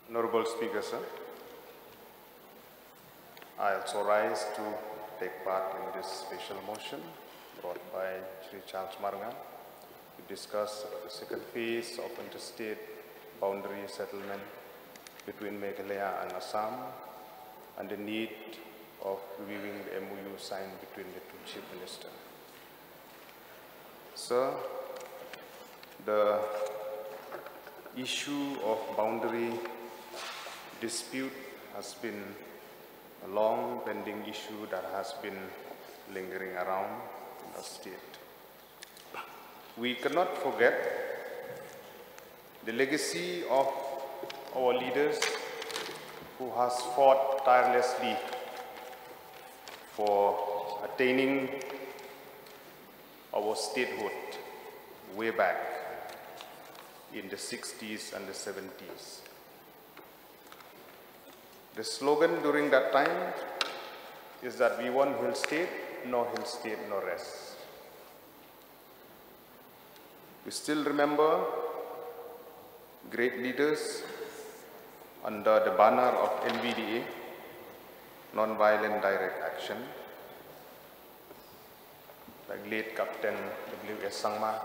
Honorable Speaker, sir, I also rise to take part in this special motion brought by Sri Charles Maranga to discuss the second phase of interstate boundary settlement between Meghalaya and Assam and the need of reviewing the MOU signed between the two chief ministers. Sir, the issue of boundary dispute has been a long pending issue that has been lingering around in the state. We cannot forget the legacy of our leaders who has fought tirelessly for attaining our statehood way back in the 60s and the 70s. The slogan during that time is that we want hill state, no hill state, no rest. We still remember great leaders under the banner of NVDA, Non-Violent Direct Action, like late Captain W.S. Sangma,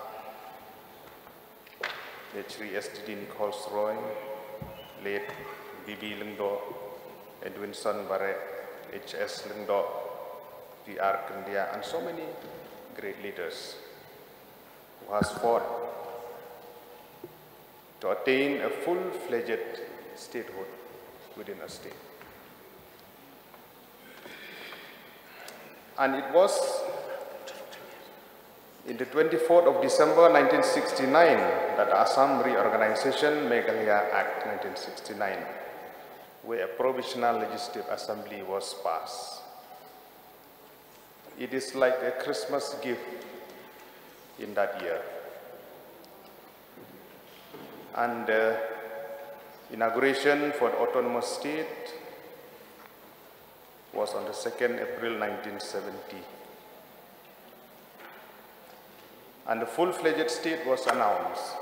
late Sri S.D.D. Nichols Roy, late B.B. Lingdo, Edwinson Barrett, H.S. Lingdo, P.R. Kandia, and so many great leaders who has fought to attain a full-fledged statehood within a state. And it was in the 24th of December 1969 that the Assam Reorganization Meghalaya Act 1969, where a provisional legislative assembly was passed. It is like a Christmas gift in that year. And the inauguration for the autonomous state was on the 2nd April 1970. And the full-fledged state was announced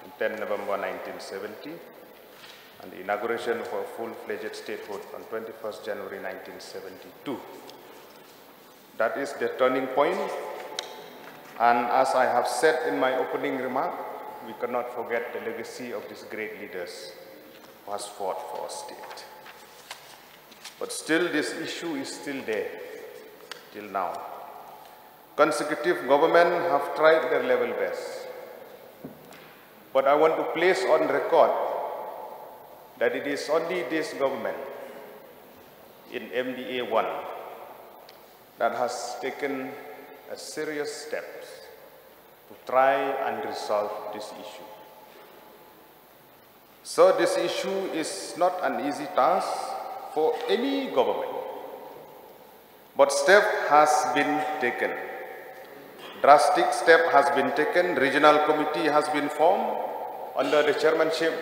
on 10 November 1970, and the inauguration for full-fledged statehood on 21st January 1972. That is the turning point, and as I have said in my opening remark, we cannot forget the legacy of these great leaders who has fought for our state. But still, this issue is still there till now. Consecutive governments have tried their level best. But I want to place on record that it is only this government in MDA 1 that has taken a serious steps to try and resolve this issue. So this issue is not an easy task for any government, but step has been taken. Drastic step has been taken. Regional committee has been formed under the chairmanship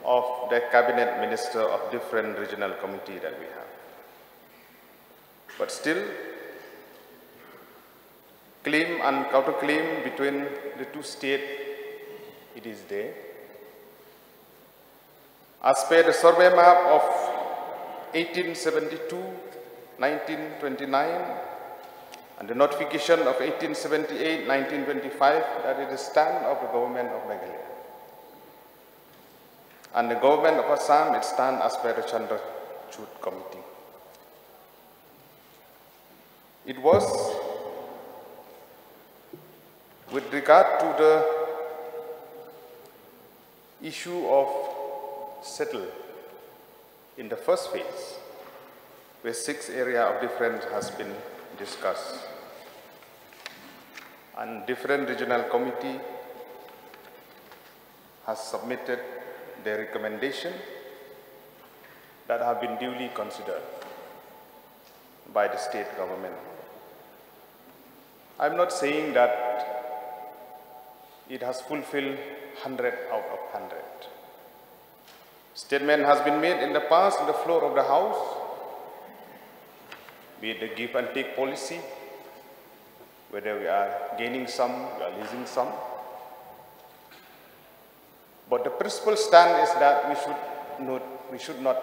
of the cabinet minister of different regional committee that we have. But still, claim and counterclaim between the two states, it is there. As per the survey map of 1872, 1929, and the notification of 1878, 1925, that is the stand of the government of Meghalaya. And the government of Assam, it stands as per the Chandrachud Committee. It was with regard to the issue of settle in the first phase, where 6 areas of difference has been discussed. And different regional committee has submitted their recommendation that have been duly considered by the state government. I'm not saying that it has fulfilled 100 out of 100. Statement has been made in the past on the floor of the House, be it the give and take policy, whether we are gaining some, we are losing some. But the principal stand is that we should we should not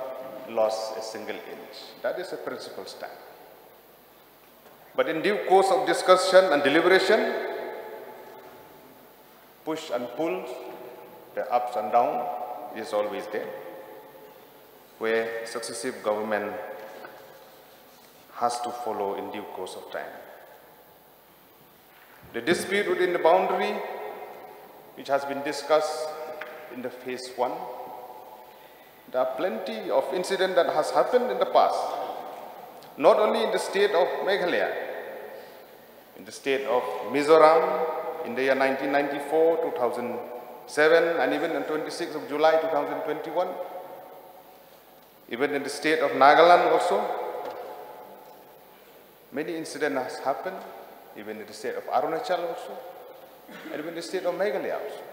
lose a single inch. That is a principal stand. But in due course of discussion and deliberation, push and pull, the ups and downs is always there, where successive government has to follow in due course of time. The dispute within the boundary, which has been discussed in the phase 1, there are plenty of incidents that has happened in the past, not only in the state of Meghalaya, in the state of Mizoram, in the year 1994, 2007, and even on 26th of July 2021, even in the state of Nagaland also, many incidents has happened, even in the state of Arunachal also, and even in the state of Meghalaya also.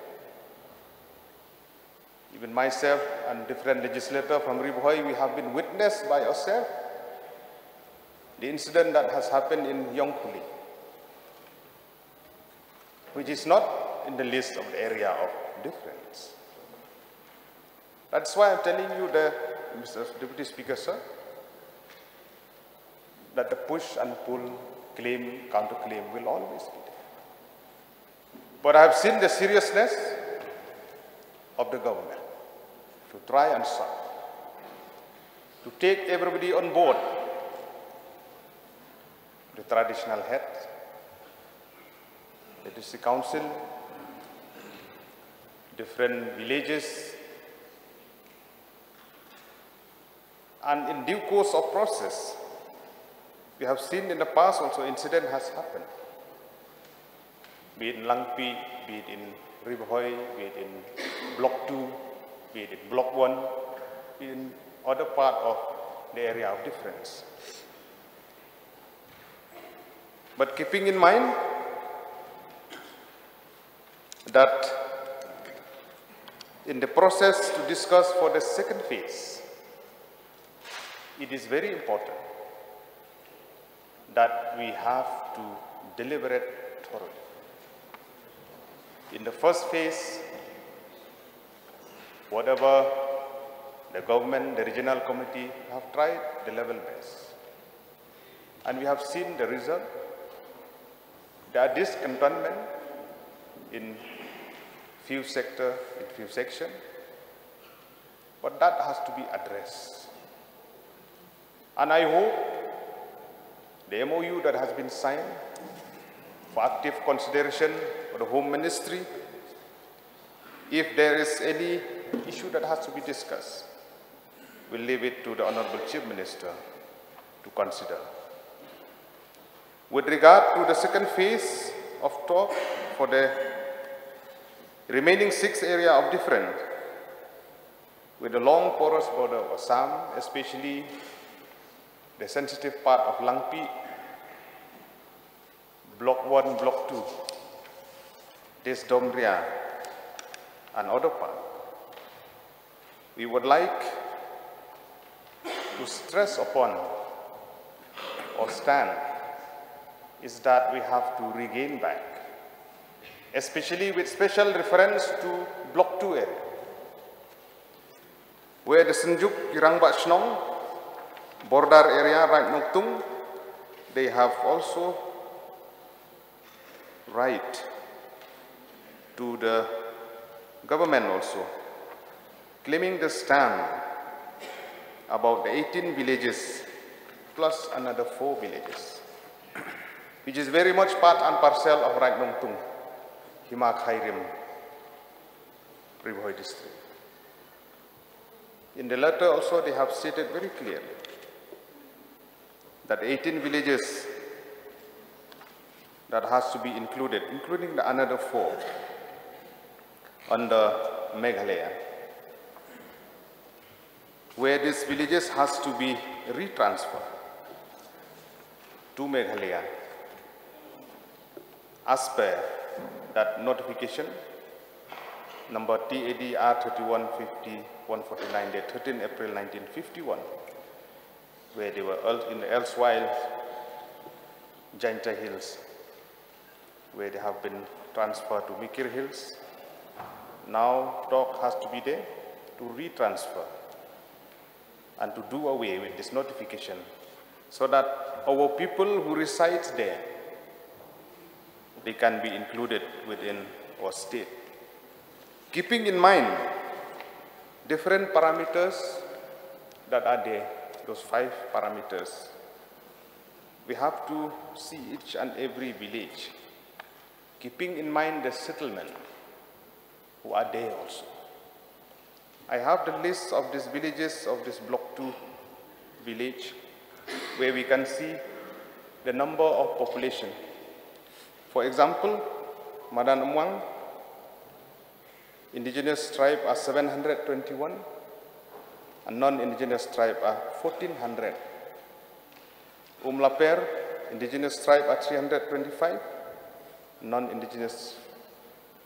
Even myself and different legislators from Ribhoi, we have been witnessed by ourselves the incident that has happened in Jingkylla, which is not in the list of the area of difference. That's why I'm telling you, Mr. Deputy Speaker, sir, that the push and pull, claim, counterclaim will always be there. But I have seen the seriousness of the government to try and solve, to take everybody on board, the traditional heads, the district council, different villages, and in due course of process, we have seen in the past also incident has happened, be it in Langpi, be it in Ribhoi, be it in Block 2, be it in Block 1, be it in other part of the area of difference. But keeping in mind that in the process to discuss for the second phase, it is very important that we have to deliberate thoroughly. In the first phase, whatever the government, the regional committee have tried the level best. And we have seen the result. There are discontentment in few sectors, in few sections, but that has to be addressed. And I hope the MOU that has been signed for active consideration for the Home Ministry, if there is any issue that has to be discussed, we'll leave it to the Honorable Chief Minister to consider. With regard to the second phase of talk for the remaining 6 areas of difference, with the long porous border of Assam, especially the sensitive part of Langpi, Block 1, Block 2, Des Domria, and other parts, we would like to stress upon or stand is that we have to regain back, especially with special reference to Block 2 area, where the Senjuk, Kirangba Shnong, border area, right Noktung, they have also right to the government also, claiming the stand about the 18 villages plus another 4 villages, which is very much part and parcel of Right Nongtung, Himak Hairim, Ribhoi district. In the letter also they have stated very clearly that 18 villages that has to be included, including the another 4 under Meghalaya, where these villages has to be retransferred to Meghalaya as per that notification number TADR 3150-149 dated 13 April 1951, where they were in the elsewhile Jingkylla Hills, where they have been transferred to Mikir Hills. Now talk has to be there to retransfer and to do away with this notification so that our people who reside there, they can be included within our state. Keeping in mind different parameters that are there, those 5 parameters, we have to see each and every village, keeping in mind the settlement who are there also. I have the list of these villages of this Block 2 village, where we can see the number of population. For example, Madan Umwang, indigenous tribe are 721, and non-indigenous tribe are 1400. Umlaper, indigenous tribe are 325, non-indigenous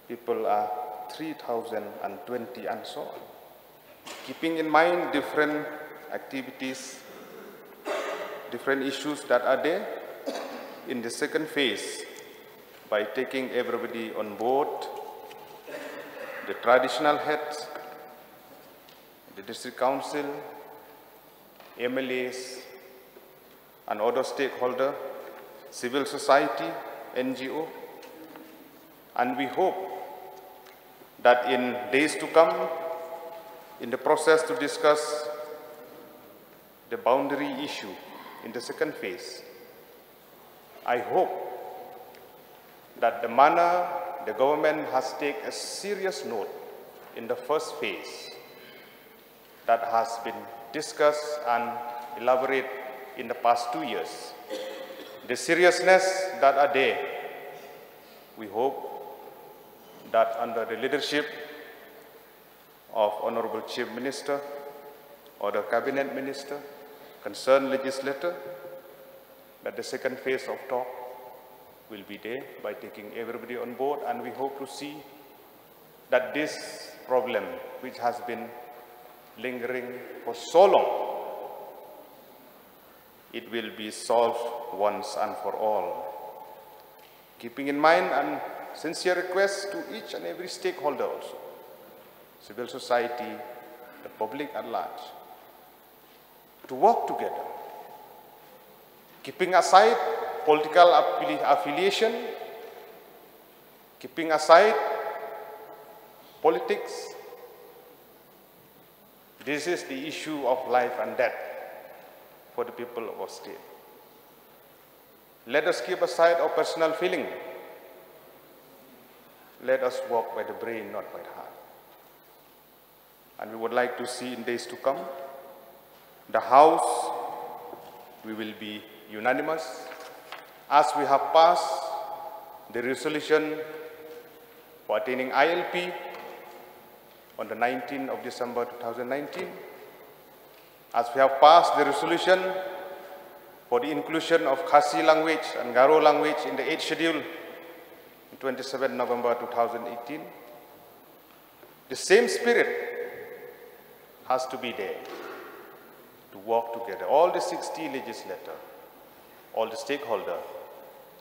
people are 3020, and so on. Keeping in mind different activities, different issues that are there, in the second phase, by taking everybody on board, the traditional heads, the district council, MLAs, and other stakeholders, civil society, NGO, and we hope that in days to come, in the process to discuss the boundary issue in the second phase, I hope that the manner the government has taken a serious note in the first phase that has been discussed and elaborated in the past 2 years. The seriousness that are there, we hope that under the leadership of Honorable Chief Minister or the Cabinet Minister, concerned legislator, that the second phase of talk will be there by taking everybody on board, and we hope to see that this problem, which has been lingering for so long, it will be solved once and for all. Keeping in mind and sincere request to each and every stakeholder also, civil society, the public at large, to work together, keeping aside political affiliation, keeping aside politics. This is the issue of life and death for the people of our state. Let us keep aside our personal feeling. Let us walk by the brain, not by the heart. And we would like to see in days to come, the House, we will be unanimous, as we have passed the resolution for attaining ILP on the 19th of December 2019, as we have passed the resolution for the inclusion of Khasi language and Garo language in the 8th schedule on 27 November 2018, the same spirit has to be there to work together, all the 60 legislators, all the stakeholders,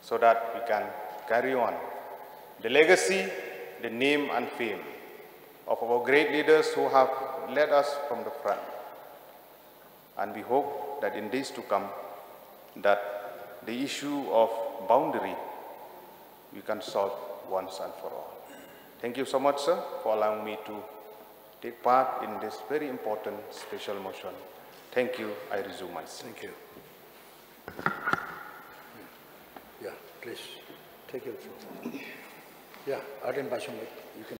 so that we can carry on the legacy, the name and fame of our great leaders who have led us from the front. And we hope that in days to come, that the issue of boundary, we can solve once and for all. Thank you so much, sir, for allowing me to take part in this very important special motion. Thank you. I resume my seat. Thank you. Yeah, please take your floor. Yeah, Arden Basham, you can.